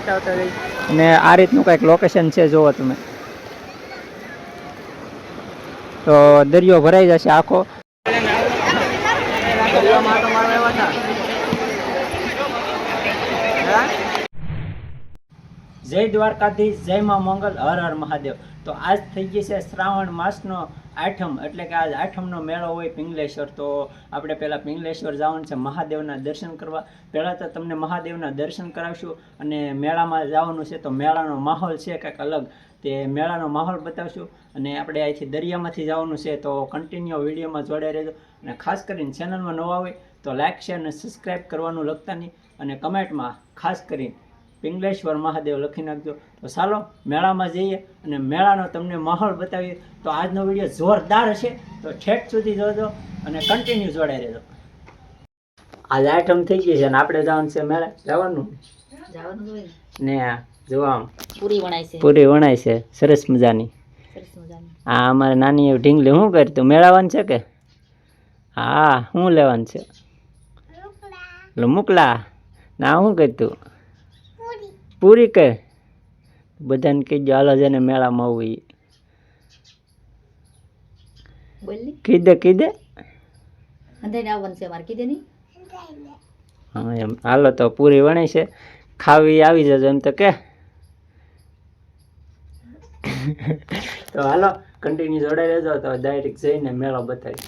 બતાવતા જઈએ. અને આ રીતનું કંઈક લોકેશન છે, જુઓ તમે. તો દરિયો ભરાઈ જશે આખો. જય દ્વારકાધીશ, જય મા મંગલ, હર હર મહાદેવ. તો આજ થઈ ગઈ છે શ્રાવણ માસનો આઠમ, એટલે કે આજ આઠમનો મેળો હોય પિંગલેશ્વર. તો આપણે પહેલાં પિંગલેશ્વર જવાનું છે મહાદેવના દર્શન કરવા. પહેલાં તો તમને મહાદેવના દર્શન કરાવશું અને મેળામાં જવાનું છે. તો મેળાનો માહોલ છે કંઈક અલગ, તે મેળાનો માહોલ બતાવશું. અને આપણે અહીંથી દરિયામાંથી જવાનું છે, તો કન્ટિન્યુ વિડીયોમાં જોડાઈ રહેજો. અને ખાસ કરીને ચેનલમાં નવા હોય તો લાઇક, શેર અને સબસ્ક્રાઈબ કરવાનું લખતા નહીં. અને કમેન્ટમાં ખાસ કરીને પિંગલેશ્વર મહાદેવ લખી નાખજો. તો ચાલો મેળામાં જઈએ અને મેળાનો તમને માહોલ બતાવીએ. તો આજનો વિડીયો જોરદાર હશે, તો ઠેઠ સુધી જોજો અને કન્ટિન્યુ જોડાઈ રહેજો. આજ આઠમ થઈ ગઈ છે ને આપણે જવાનું છે મેળે. જવાનું ને જો આમ પૂરી વણાય છે સરસ મજાની. હા, અમારે નાની એવી ઢીંગલી શું કરી તું મેળાવાનું છે કે? હા, શું લેવાનું છે? મુકલા ના, શું કરી તું? પૂરી કે બધાને કીધું હાલો જઈને મેળામાં આવું. કીધે હા એમ. હાલો તો પૂરી વણાય છે, ખાવી આવી જજો એમ તો કે. તો હાલો કન્ટિન્યુ જોડાઈ રહેજો. તો ડાયરેક્ટ જઈને મેળો બતાવી.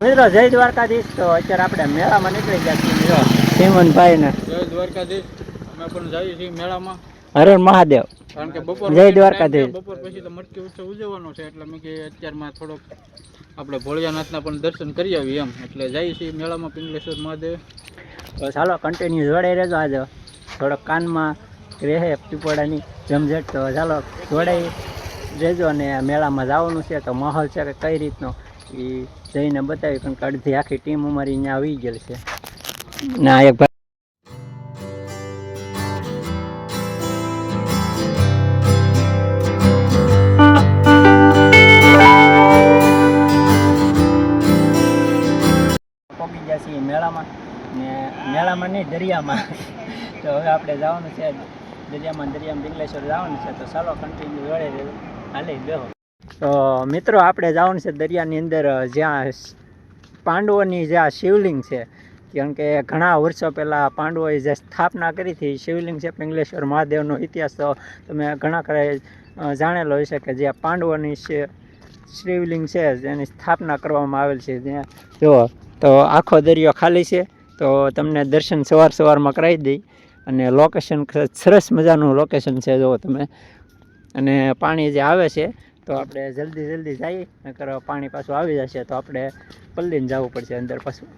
મિત્રો જય દ્વારકાધીશ. તો અત્યારે આપણે મેળામાં નીકળી ગયા છીએ. હેમંતભાઈ ને જય દ્વારકાધીશ. અમે પણ જઈએ છીએ મેળામાં. હર હર મહાદેવ. કારણ કે બપોર જય દ્વારકાધીશ. બપોર પછી તો મટકી ઉત્સવ ઉજવવાનો છે, એટલે મેં કે અત્યારમાં થોડોક આપણે ભોળિયાનાથના પણ દર્શન કરી આવીએ એમ, એટલે જઈએ છીએ મેળામાં પિંગલેશ્વર મહાદેવ. તો ચાલો કન્ટિન્યુ જોડાઈ રહેજો. આજે થોડોક કાનમાં રહે પીપળાની જમઝટ. તો ચાલો જોડાઈ રહેજો. અને મેળામાં જવાનું છે, તો માહોલ છે કે કઈ રીતનો એ જઈને બતાવી. કારણ કે અડધી આખી ટીમ અમારી અહીંયા આવી ગયેલી છે. ના એક ભાઈ પહોંચી ગયા છીએ મેળામાં. ને મેળામાં નહીં, દરિયામાં. તો હવે આપણે જવાનું છે દરિયામાં પિંગલેશ્વર જવાનું છે. તો ચાલો કન્ટિન્યુ જોડે રહેજો. હાલે બેહો. તો મિત્રો આપણે જવાનું છે દરિયાની અંદર, જ્યાં પાંડવોની જ્યાં શિવલિંગ છે. કારણ કે ઘણા વર્ષો પહેલાં પાંડવોએ જે સ્થાપના કરી હતી શિવલિંગ છે પિંગલેશ્વર મહાદેવનો ઇતિહાસ તો તમે ઘણા ખરા જાણેલો હશે કે જે પાંડવોની શિવલિંગ છે જેની સ્થાપના કરવામાં આવેલ છે. ત્યાં જુઓ તો આખો દરિયો ખાલી છે. તો તમને દર્શન સવારમાં કરાવી દઈ. અને લોકેશન સરસ મજાનું લોકેશન છે, જુઓ તમે. અને પાણી જે આવે છે તો આપણે જલ્દી જઈએ, નકર પાણી પાછું આવી જશે તો આપણે પલ્લીને જવું પડશે અંદર પાછું.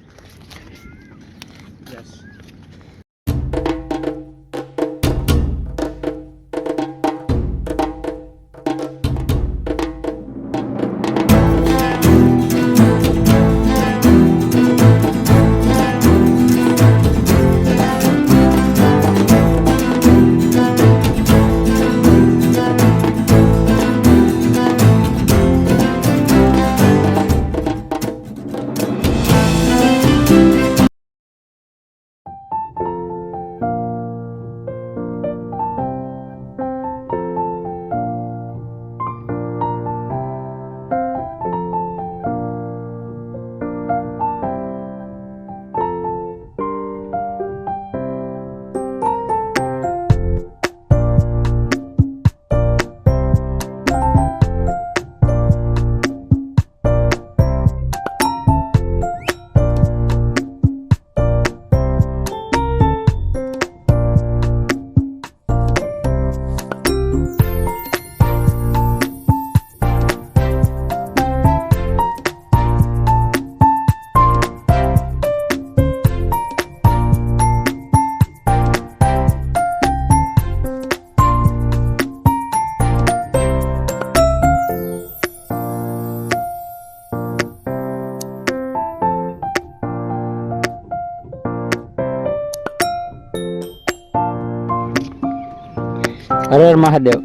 હર હર મહાદેવ.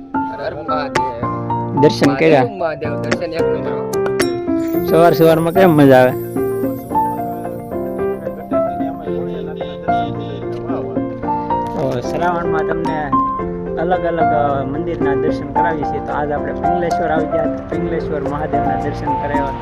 દર્શન કર્યા. સવારમાં કેમ મજા આવે? શ્રાવણમાં તમને અલગ અલગ મંદિરના દર્શન કરાવીએ છીએ. તો આજ આપણે પિંગલેશ્વર આવી ગયા, પિંગલેશ્વર મહાદેવના દર્શન કરાવ્યા.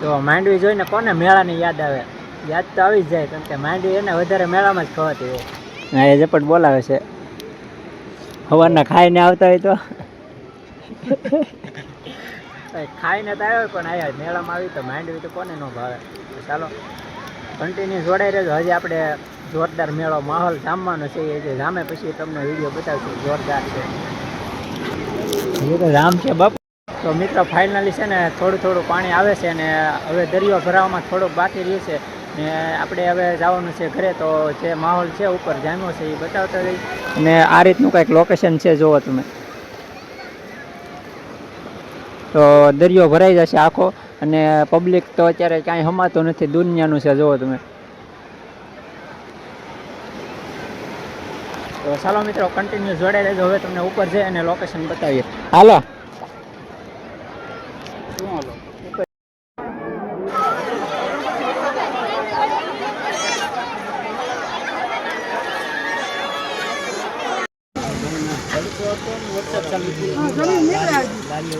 તો માંડવી જોઈને કોને મેળાની યાદ આવે? યાદ તો આવી જ જાય, કેમ કે માંડવી એને વધારે મેળામાં જ ખવાતી હોય. હા, એ ઝપટ બોલાવે છે. સવારના ખાઈને આવતા હોય તો ખાઈને તો આવ્યો પણ આવ્યા મેળામાં આવી તો માંડવી તો કોને ન ભાવે. ચાલો કન્ટિન્યુ જોડાઈ રહેજો. હજી આપણે જોરદાર મેળો માહોલ જામવાનો છે, એ જે જામે પછી તમને વિડીયો બતાવશું. જોરદાર છે, એ તો જામ છે બાપ. તો મિત્રો ફાઇનલી છે ને થોડું પાણી આવે છે અને હવે દરિયો ભરાવામાં થોડુંક બાકી રહે છે ને આપણે હવે જવાનું છે ઘરે. તો જે માહોલ છે ઉપર જામ્યો છે એ બતાવતા જઈ, અને આ રીતનું કંઈક લોકેશન છે, જુઓ તમે. તો દરિયો ભરાઈ જશે આખો અને પબ્લિક તો અત્યારે કાંઈ હમાતો નથી, દુનિયાનું છે, જુઓ તમે. તો ચાલો મિત્રો કન્ટિન્યુ જોડાઈ રહેજો. હવે તમને ઉપર જઈ અને લોકેશન બતાવીએ. હાલો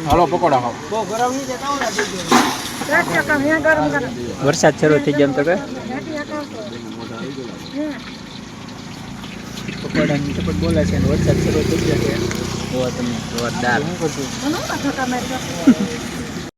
હાલો પકોડા ખાઓ. વરસાદ શરૂ થઈ ગયો એમ તો કે પકોડાની તો બોલે છે, વરસાદ શરૂ થઈ ગયો છે. તમે જોરદાર